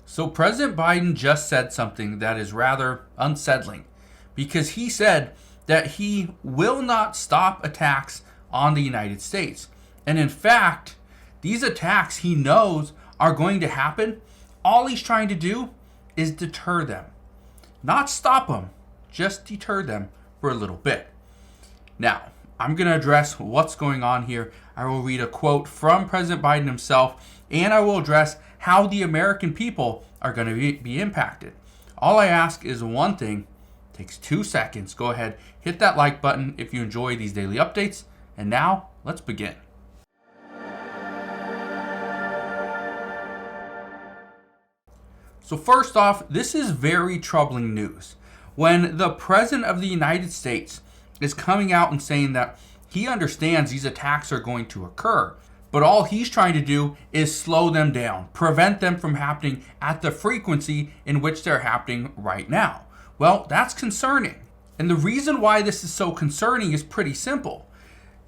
So President Biden just said something that is rather unsettling because he said that he will not stop attacks on the United States. And in fact, these attacks he knows are going to happen. All he's trying to do is deter them. Not stop them, just deter them for a little bit. Now, I'm going to address what's going on here. I will read a quote from President Biden himself, and I will address how the American people are going to be impacted. All I ask is one thing. It takes 2 seconds. Go ahead, hit that like button if you enjoy these daily updates. And now, let's begin. So first off, this is very troubling news. When the President of the United States is coming out and saying that he understands these attacks are going to occur, but all he's trying to do is slow them down, prevent them from happening at the frequency in which they're happening right now. Well, that's concerning. And the reason why this is so concerning is pretty simple.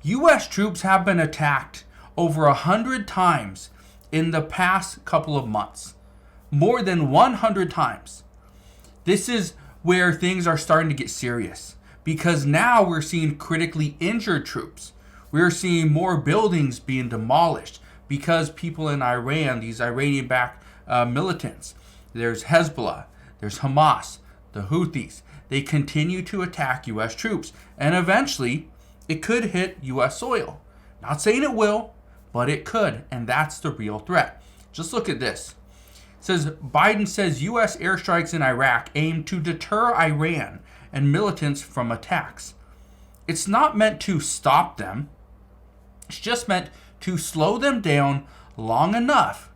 U.S. troops have been attacked over 100 times in the past couple of months. More than 100 times. This is where things are starting to get serious because now we're seeing critically injured troops. We're seeing more buildings being demolished because people in Iran, these Iranian-backed militants, there's Hezbollah, there's Hamas, the Houthis, they continue to attack U.S. troops. And eventually, it could hit U.S. soil. Not saying it will, but it could. And that's the real threat. Just look at this. Says Biden says U.S. airstrikes in Iraq aim to deter Iran and militants from attacks. It's not meant to stop them. It's just meant to slow them down long enough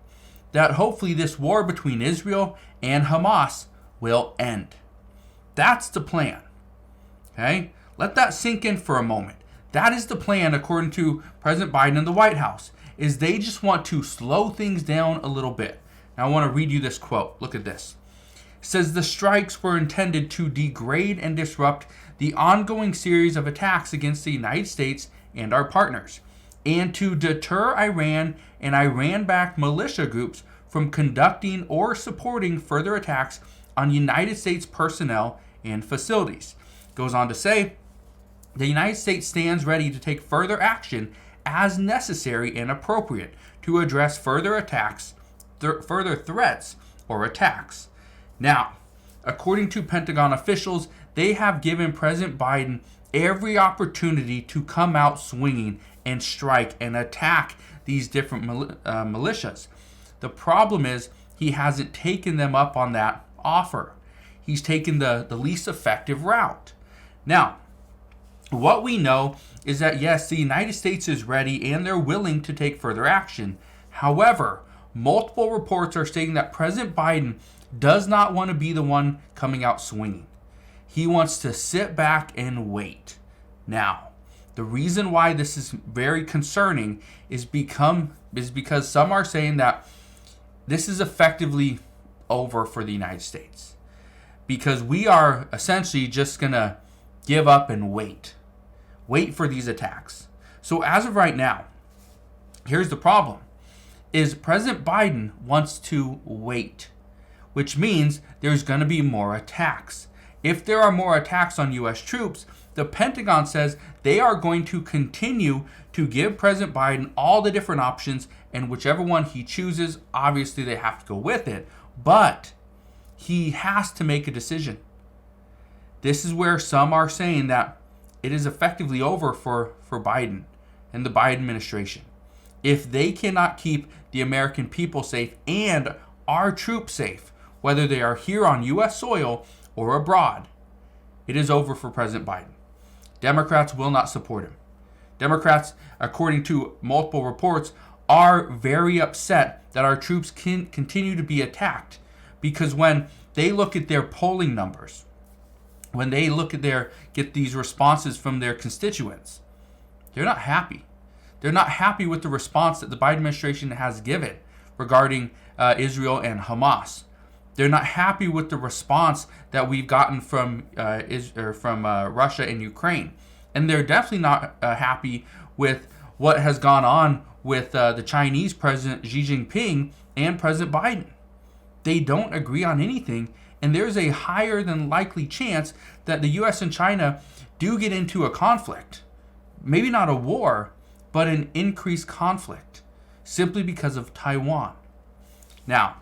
that hopefully this war between Israel and Hamas will end. That's the plan. Okay? Let that sink in for a moment. That is the plan according to President Biden and the White House, is they just want to slow things down a little bit. Now, I want to read you this quote. Look at this. It says the strikes were intended to degrade and disrupt the ongoing series of attacks against the United States and our partners, and to deter Iran and Iran-backed militia groups from conducting or supporting further attacks on United States personnel and facilities. It goes on to say, the United States stands ready to take further action as necessary and appropriate to address further attacks, further threats or attacks. Now, according to Pentagon officials, they have given President Biden every opportunity to come out swinging and strike and attack these different militias. The problem is he hasn't taken them up on that offer. He's taken the least effective route. Now, what we know is that yes, the United States is ready and they're willing to take further action. However, multiple reports are stating that President Biden does not want to be the one coming out swinging. He wants to sit back and wait. Now, the reason why this is very concerning is because some are saying that this is effectively over for the United States. Because we are essentially just going to give up and wait. Wait for these attacks. So as of right now, here's the problem. Is President Biden wants to wait, which means there's going to be more attacks. If there are more attacks on U.S. troops, the Pentagon says they are going to continue to give President Biden all the different options, and whichever one he chooses, obviously they have to go with it, but he has to make a decision. This is where some are saying that it is effectively over for Biden and the Biden administration. If they cannot keep the American people safe and our troops safe, whether they are here on U.S. soil or abroad, it is over for President Biden. Democrats will not support him. Democrats, according to multiple reports, are very upset that our troops can continue to be attacked because when they look at their polling numbers, when they look at get these responses from their constituents, they're not happy. They're not happy with the response that the Biden administration has given regarding Israel and Hamas. They're not happy with the response that we've gotten from Russia and Ukraine. And they're definitely not happy with what has gone on with the Chinese President Xi Jinping and President Biden. they don't agree on anything, and there's a higher than likely chance that the US and China do get into a conflict. Maybe not a war, but an increased conflict, simply because of Taiwan. Now,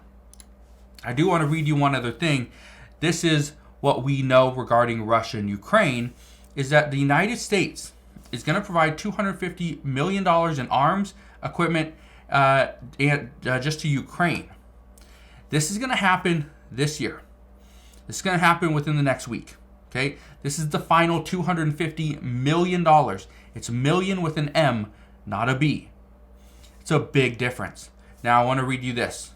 I do want to read you one other thing. This is what we know regarding Russia and Ukraine, is that the United States is going to provide $250 million in arms, equipment, just to Ukraine. This is going to happen this year. This is going to happen within the next week. Okay, this is the final $250 million. It's million with an M, not a B. It's a big difference. Now I want to read you this.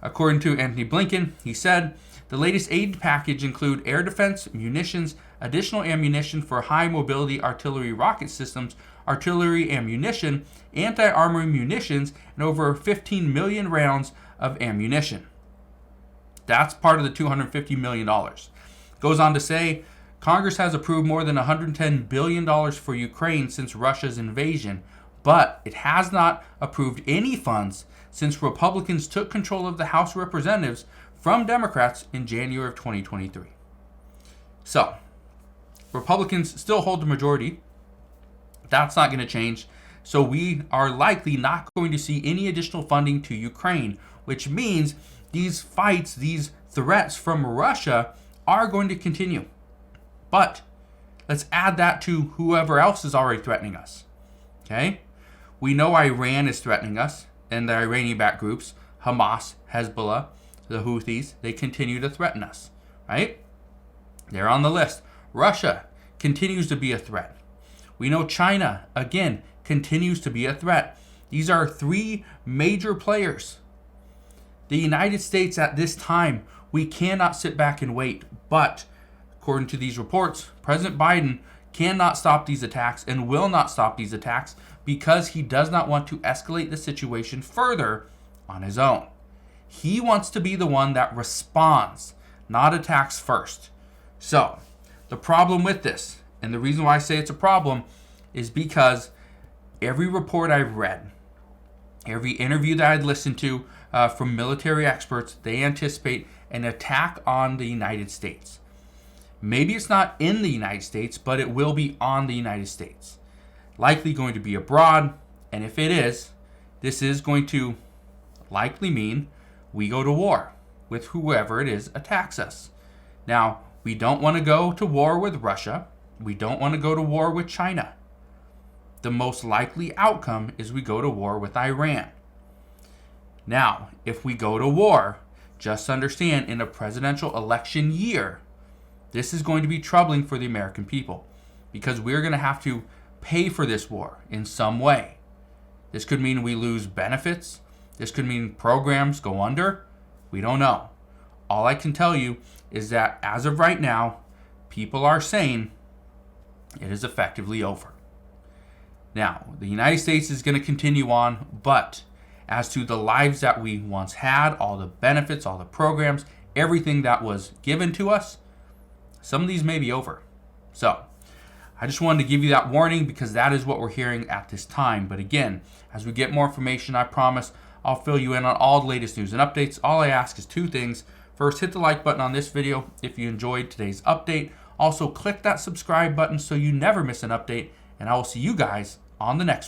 According to Anthony Blinken, he said, the latest aid package include air defense, munitions, additional ammunition for high mobility artillery rocket systems, artillery ammunition, anti-armor munitions, and over 15 million rounds of ammunition. That's part of the $250 million. Goes on to say, Congress has approved more than $110 billion for Ukraine since Russia's invasion, but it has not approved any funds since Republicans took control of the House of Representatives from Democrats in January of 2023. So, Republicans still hold the majority. That's not going to change. So we are likely not going to see any additional funding to Ukraine, which means these fights, these threats from Russia are going to continue. But let's add that to whoever else is already threatening us. Okay? We know Iran is threatening us, and the Iranian-backed groups, Hamas, Hezbollah, the Houthis, they continue to threaten us, right? They're on the list. Russia continues to be a threat. We know China, again, continues to be a threat. These are three major players. The United States at this time, we cannot sit back and wait. But, according to these reports, President Biden cannot stop these attacks and will not stop these attacks because he does not want to escalate the situation further on his own. He wants to be the one that responds, not attacks first. So, the problem with this, and the reason why I say it's a problem, is because every report I've read, every interview that I'd listened to from military experts, they anticipate an attack on the United States. Maybe it's not in the United States, but it will be on the United States. Likely going to be abroad, and if it is, this is going to likely mean we go to war with whoever it is attacks us. Now, we don't want to go to war with Russia. We don't want to go to war with China. The most likely outcome is we go to war with Iran. Now, if we go to war, just understand in a presidential election year, this is going to be troubling for the American people because we're going to have to pay for this war in some way. This could mean we lose benefits. This could mean programs go under. We don't know. All I can tell you is that as of right now, people are saying it is effectively over. Now, the United States is going to continue on, but as to the lives that we once had, all the benefits, all the programs, everything that was given to us, some of these may be over. So, I just wanted to give you that warning because that is what we're hearing at this time. But again, as we get more information, I promise I'll fill you in on all the latest news and updates. All I ask is two things. First, hit the like button on this video if you enjoyed today's update. Also, click that subscribe button so you never miss an update. And I will see you guys on the next one.